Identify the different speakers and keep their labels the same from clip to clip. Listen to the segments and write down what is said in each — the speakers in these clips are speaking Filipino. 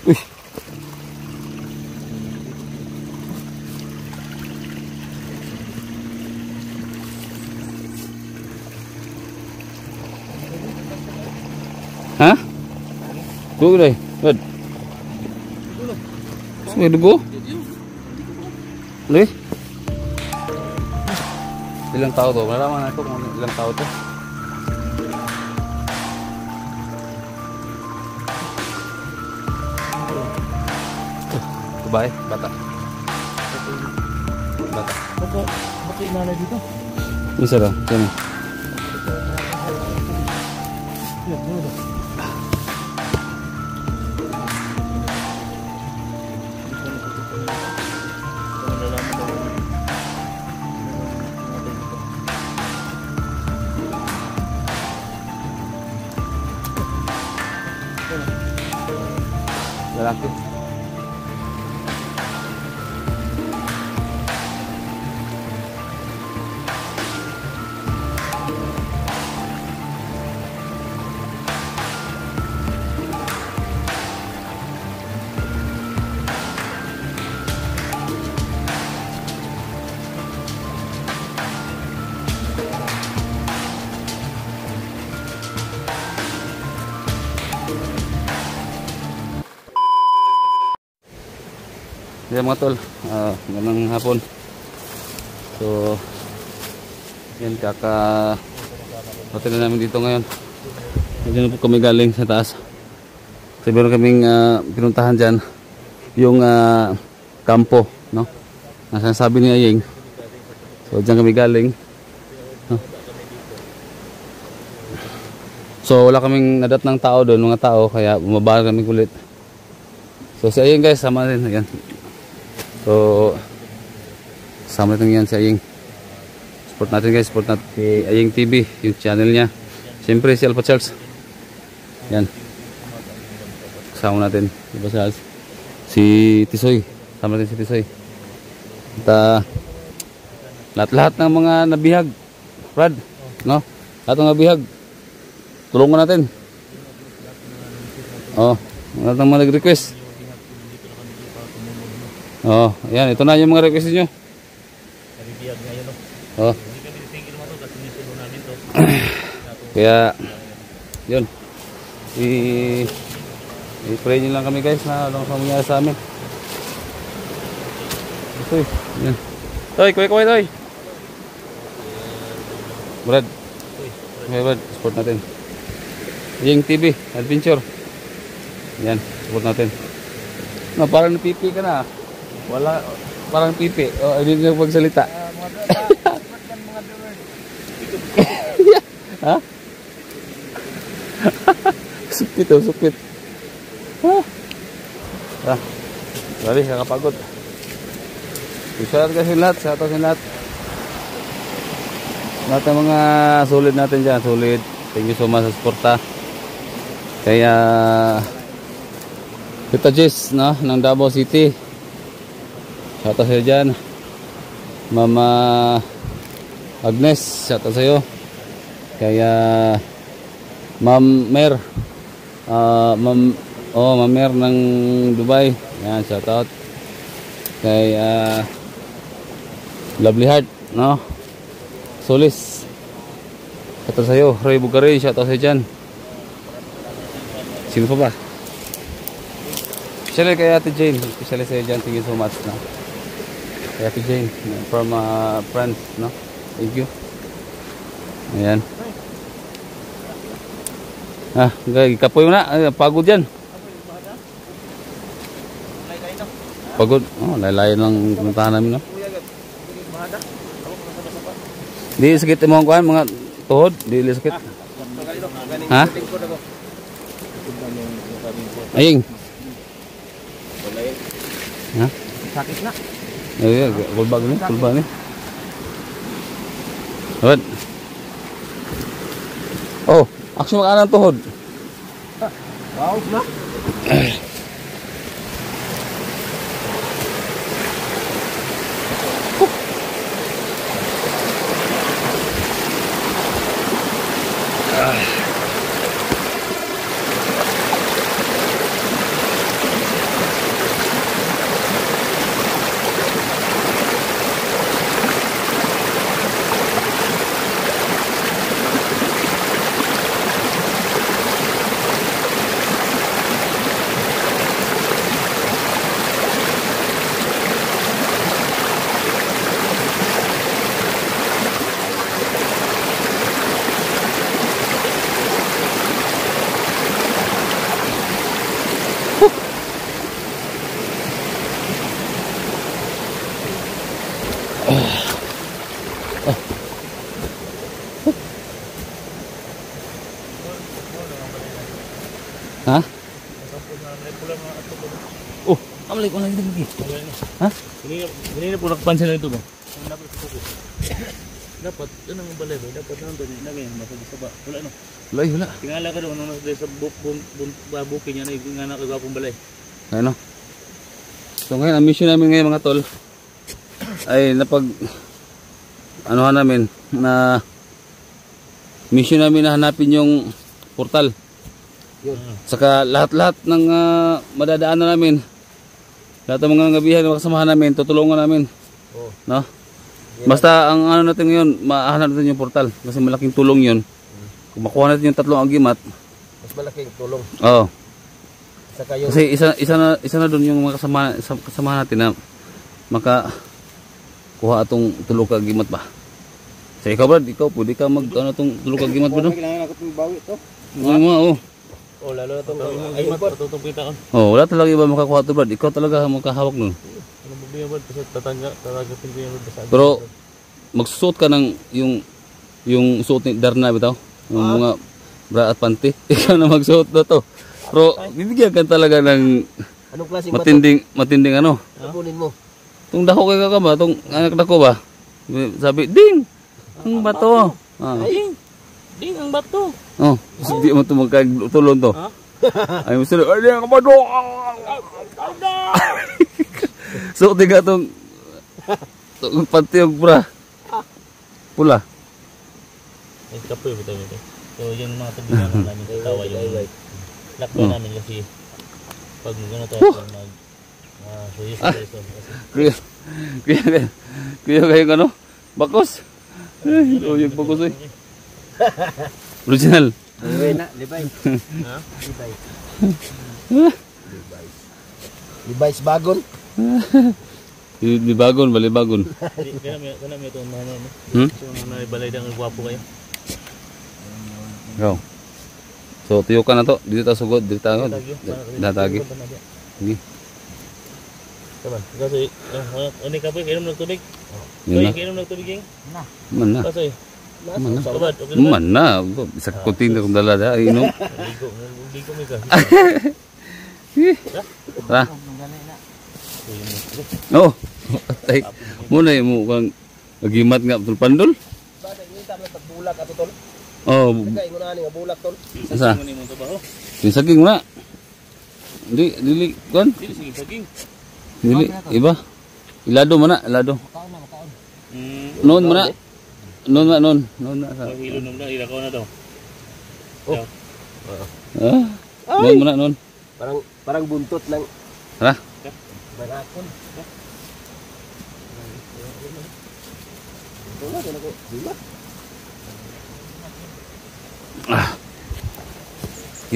Speaker 1: Uy. Ha? Dugo deh. Bad. May dugo? Lih. Ilang tao to? Malalaman natin kung ilang tao to. Babae, bata. Bata.
Speaker 2: Ba't yung nanay dito?
Speaker 1: Isa lang, sino? Lalaki. Yan mga tol, ganang hapon. So yan, hotel na namin dito ngayon. Diyan po kami galing sa taas. So meron kaming pinuntahan dyan, yung kampo, no? Nasasabi ni Ayeng. So dyan kami galing, no? So wala kaming nadat ng tao doon, mga tao, kaya bumaba kami ulit. So si Ayeng guys, sama rin, ayan. So sama natin yan si Ayeng. Support natin guys, support natin si Ayeng TV, yung channel niya. Siyempre si Alpha Charles. Yan. Kasama natin Alpha Charles. Si Tisoy. Sama natin si Tisoy. At lahat-lahat ng mga nabihag, Brad, no? Lahat ng nabihag, tulungan natin. Oh, lahat ng mga nag-request. Oh, ayan, ito na yung mga request niyo. Oh. Kaya yun. I-pray niyo lang kami guys na anong mangyayari sa amin. Ito eh. Yan. Toy, kuwi toy. Brad. Okay, Brad, support natin. Ayeng TV, adventure. Yan, support natin. No, parang napipi ka na. Wala, parang pipi. Oh, hindi na magsalita. Ha? Supit oh, supit. Ha? Sorry, kakapagod. Shout out kasi lahat, shout out sa lahat. Lahat ng mga solid natin dyan, solid. Thank you so much sa suporta. Kaya Tita Jess, no, ng Davao City. Shout out sa'yo dyan. Mama Agnes, shout out sa'yo. Kaya Ma'am Mer, Ma'am Mer ng Dubai, yan, shout out. Kaya Lovely Heart, no, Solis, shout out sa'yo. Roy Bugari, shout out sa'yo dyan. Sino pa ba? Especially kay Ate Jane, especially sa'yo dyan. Thank you so much, no? Kay Ate Jane from France, no? Thank you. Ayan. Kapoy mo na. Pagod yan. Pagod. Oh, laylay lang puntahan namin, no? Di sakit mo ang kuhan, mga tuhod. Di sakit. Ha? Ayeng. Ha?
Speaker 2: Sakit na.
Speaker 1: Iya, kulbag ni. What? Oh, action makanan tuhod.
Speaker 2: Wow, na.
Speaker 1: Oh, amalik ko na dito lagi. Ha?
Speaker 2: Hindi na po nakapansin na ito ba? Dapat, yun ang balay ba? Dapat nandun, nagay, masabisa ba? Wala no?
Speaker 1: Wala.
Speaker 2: Tingala ka doon, nung sa bukin niya na, yung anak kagapong balay.
Speaker 1: Ano? So ngayon, ang mission namin ngayon mga tol, ay anuhan namin, na mission namin na hanapin yung portal. Saka lahat-lahat ng madadaanan namin, lahat ng mga ngabihan na makasamahan namin, tutulungan namin. No? Basta ang ano natin ngayon, mahanap natin yung portal. Kasi malaking tulong yun. Kung makuha natin yung 3 agimat,
Speaker 2: Mas malaking tulong.
Speaker 1: Oo.
Speaker 2: Saka yung...
Speaker 1: Kasi isa na doon yung mga kasama natin na makakuha atong 3 agimat ba. Sa ikaw Brad, ikaw pwede ka mag itong 3 agimat ba doon?
Speaker 2: Kailangan ako itong bawi ito.
Speaker 1: Oo.
Speaker 2: Oh, lalo na itong agimat. Itong kita ko.
Speaker 1: Oh, wala talaga iba makakuha ito Brad. Ikaw talaga makahawak nun.
Speaker 2: Ano mo ba yan kasi tatagatin ko yung sa
Speaker 1: Pero magsusuot ka ng yung suot ni Darna bitaw. Yung mga bra at panty. Ikaw na magsuot na to. Pero bibigyan ka talaga ng
Speaker 2: anong klaseng
Speaker 1: matinding ano.
Speaker 2: Apunin mo.
Speaker 1: Tung dako kay ka ba? Tung anak dako ba? Sabi, ding! Ang bato.
Speaker 2: Ding ang bato.
Speaker 1: Oh, hindi mo ito magkagtulon to. Ay, gusto na, ay, ang bato! So, tiga itong pantiyog bra. Pula.
Speaker 2: Ay, kapoy ba tayo ito? So, yung mga tabigan namin katawa yung lakba namin kasi pag gano'n tayo mag-serious tayo.
Speaker 1: Kuya kayo ano? Bakos? Ay, yung bakos eh. Original.
Speaker 2: Libay. Ha? Libay bagon.
Speaker 1: Libagon, balibagon.
Speaker 2: Kana may itong mga ano. So, balay dang gwapo kayo.
Speaker 1: Go. So, tuyo ka na to. Dito tayo sugod. Dito tayo. Datagi. Sige.
Speaker 2: Saban. Kasi, ano ka po? Kainom ng tubig?
Speaker 1: Yun na.
Speaker 2: Kainom ng tubig,
Speaker 1: Man na.
Speaker 2: Kasi,
Speaker 1: Man na. Isa kunting na kung dala da. Inom.
Speaker 2: Ligo mo ka.
Speaker 1: Tara. Oh. Tay. Muna yung mukhang agimat nga betul pandol.
Speaker 2: Bada ini tama pagbulak ato tol.
Speaker 1: Oh.
Speaker 2: Kay mo na ni bulak tol.
Speaker 1: Asa? Yung saging muna. Dili kon.
Speaker 2: Sige saging.
Speaker 1: Dili iba. Ilado mana, ilado.
Speaker 2: Makaon.
Speaker 1: Noon muna. Noon na.
Speaker 2: Hilo nung na ilakaw na daw.
Speaker 1: Oh. Noon muna noon.
Speaker 2: Parang buntot lang.
Speaker 1: Tara.
Speaker 2: Barakon. Wala na ko. Dila.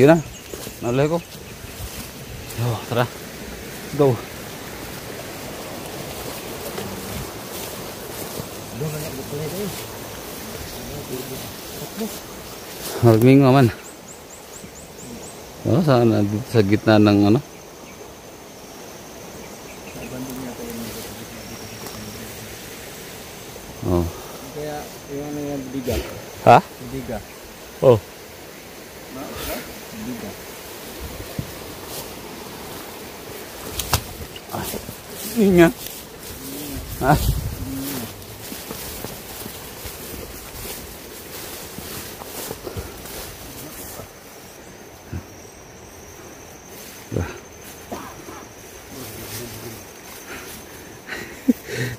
Speaker 1: Yun na. Nalay ko. Oh, tara. Go. Harming naman. Oh, sana dito sa gitna ng ano? Oh.
Speaker 2: Kaya yung ano yung biga.
Speaker 1: Ha?
Speaker 2: Biga.
Speaker 1: Oh.
Speaker 2: Biga.
Speaker 1: Ini nga. Ha?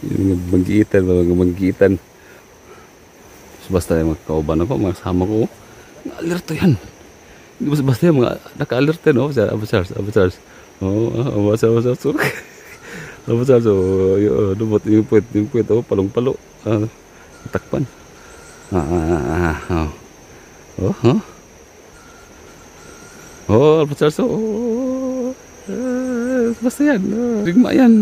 Speaker 1: Yung banggitan, mga banggitan. Basta yung magkauban ako, mga kasama ko. Alerto yan. Hindi basta yung mga naka-alert yan. Aba Charles. Aba Charles. Lumot yung puwet. Palong-palo. Takpan. Aba Charles. Basta yan. Rigma yan.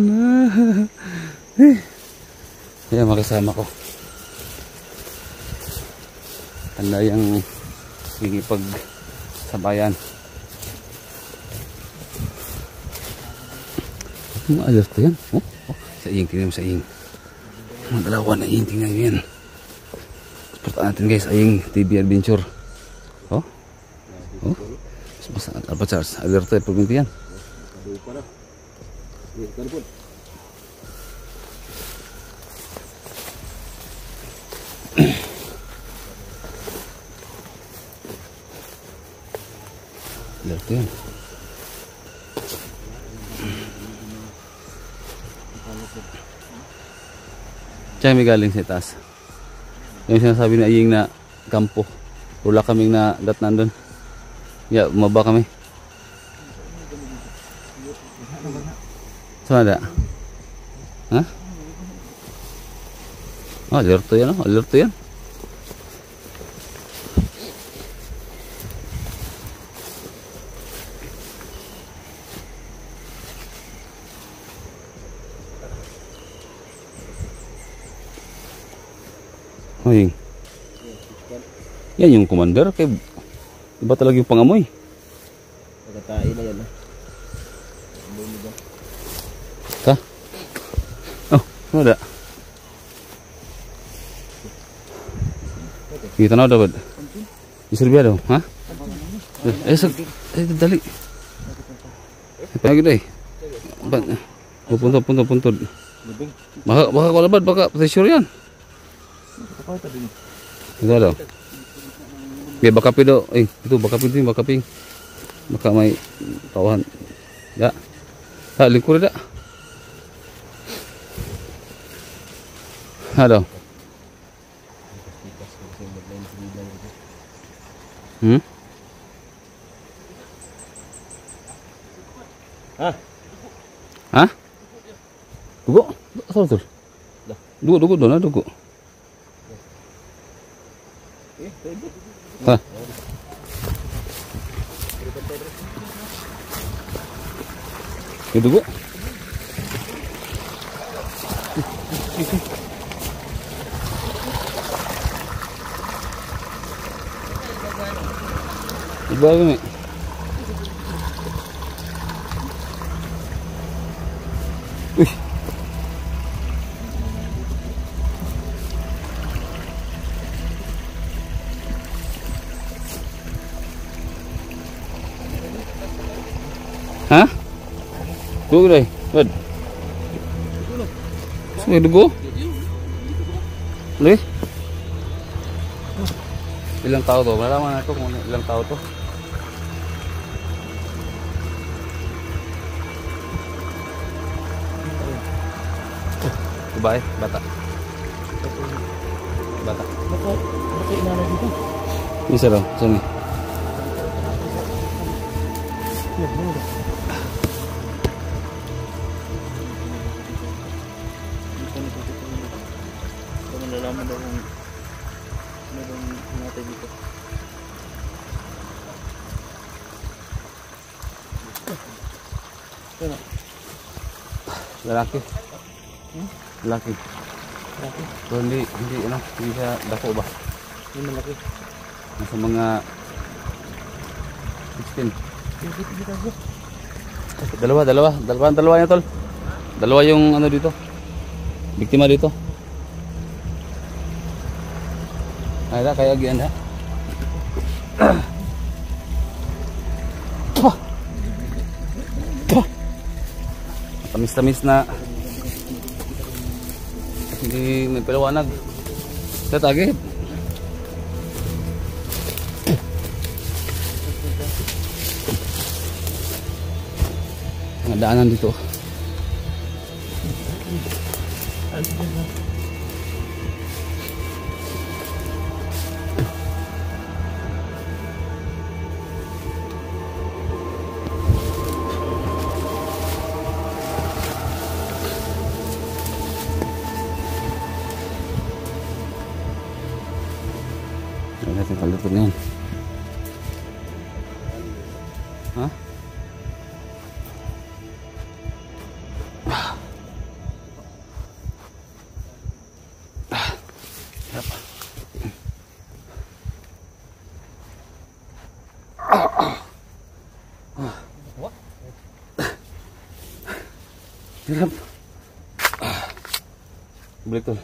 Speaker 1: Ayan, makasama ko. Tanda yung hingipag sabayan. Mga alert yan. Sa iyong, tingnan mo sa iyong. Mga dalawa na iyong, tingnan nyo yan. Supportan natin guys, iyong TV Adventure. Basta Alpha Charles, alert tayo pag yan.
Speaker 3: Lupa na. Ikan po.
Speaker 1: Ito yan. Diyan may galing sa taas. Yung sinasabi na iying na kampo. Wala kaming na datnan doon. Ya, umaba kami. Saan ada? Ha? Oh, alerto yan. Oh. Alerto yan. Ay. Yan yung commander kay iba talaga yung pangamoy.
Speaker 3: Pagkatain na yan.
Speaker 1: Ta? Oh, ano da? Kita na dapat. Isurbiya daw, ha? Dali. Pagi deh. Puntod. Baka kalabad, baka pressure yan. Ito daw. Okay, baka pido. Itu baka pido, baka ping. Baka may tawahan. Ya. Ha, lingkur dah. Ada. Hah? Dugo? Asal betul? Dugo doon na dugo. Ha? Yung dugo? Iba yun eh. Uy. Hah? Dugo deh. Bad. May dugo? Boleh? Ilang tao to? Malalaman natin kung ilang tao to. Babae, bata. Bata.
Speaker 3: Baka inala dito.
Speaker 1: Isa daw, saan eh?
Speaker 3: Malalaman daw kung meron natin dito.
Speaker 1: Lalaki. Lalaki.
Speaker 3: Malaki.
Speaker 1: So, hindi siya dako ba?
Speaker 3: Hindi malaki.
Speaker 1: Nasa mga 16. Dalawa niya tol. Dalawa yung ano dito. Biktima dito. Ay da kaya gian ha. Tamis-tamis na. Hindi may paliwanag. Tatagit. Ang daanan dito. Natin kalutog na yan. Ha? Hirap. Balik tol.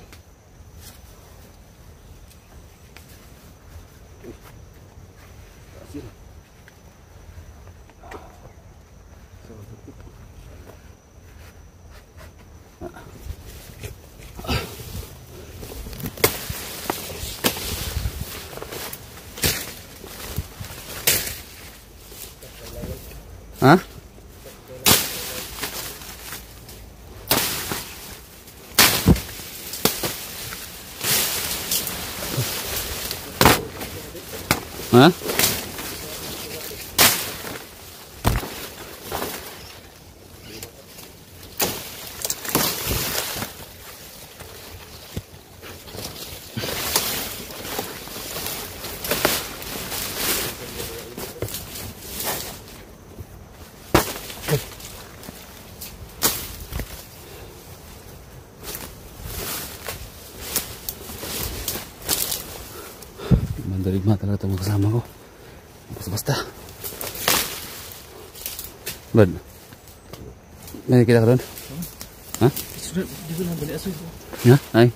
Speaker 1: Ha? Ha? Mandarigma talaga itong kasama ko. Basta-basta. Bad. May kita ka doon? Ha?
Speaker 3: Di ko lang bali aso.
Speaker 1: Ha? Ay.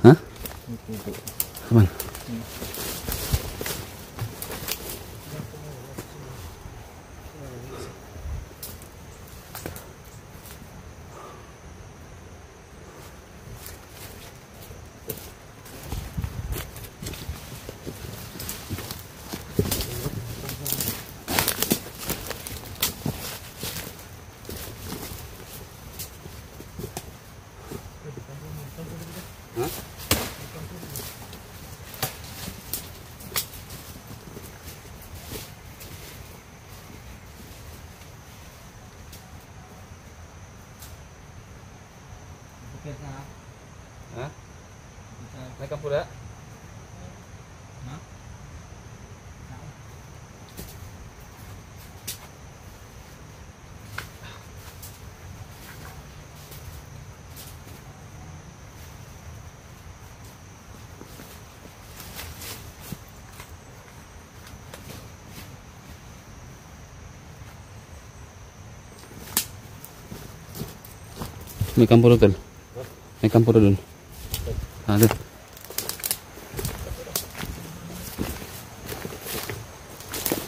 Speaker 1: Ha? Kaman? Ha? May kampura? Ha? May kampura tol. May kampura doon. Ada.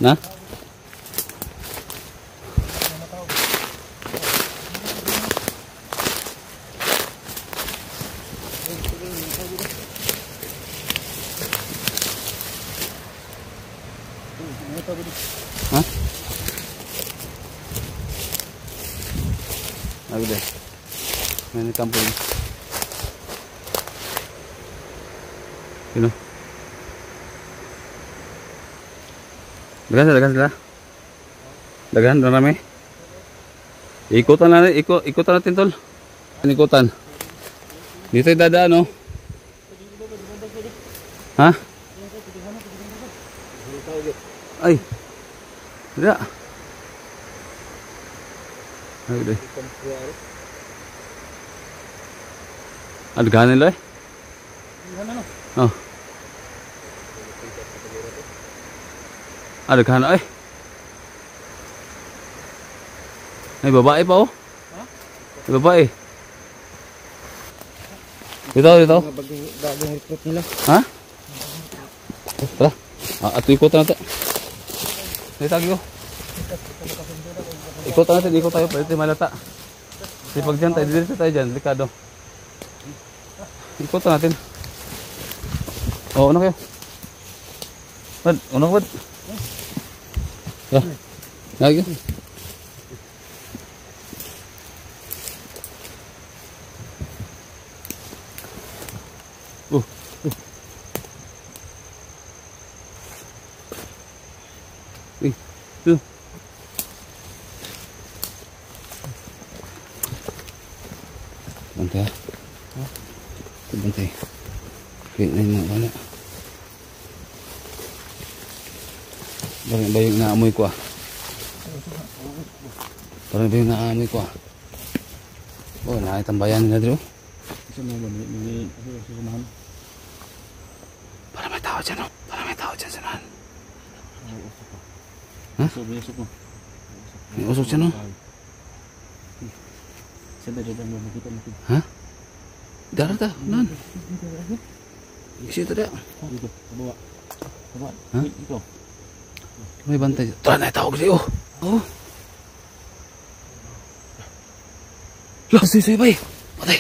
Speaker 1: Nah. Hah? Aku deh. Ini kampung. You know. Dagan sila. Dagan, marami. Ikutan natin tol. Ikutan. Dito yung dadaan, no? Ha? Ay. Tidak. Ay, deh. Ada ganan lah. Oh. Ada kan ay. May babae pa oh. Ha? May babae. Dito.
Speaker 3: Bagong recruit nila.
Speaker 1: Ha? Tara. Ato ikot natin. Dito tayo. Ikot tayo pwede malata. Kasi pag dyan tayo, dito tayo dyan, delikado. Ikot natin. Oh, ano kayo? Bad, ano bad? Ya. Lagi. Tuh. Bantay. Bantay. Kaya na wala. Parang ba yung naamoy ko ah? Parang ba yung naamoy ko ah? Oh, nakatambayan nila dito. Parang may tao dyan oh. Parang may tao dyan sanahan. Ha? May usok dyan oh. Ha? Darata, nan. Isi itu dah. Ha? May bantay. Tara na tawag sa'yo. Oh. Lah, say bay. Patay.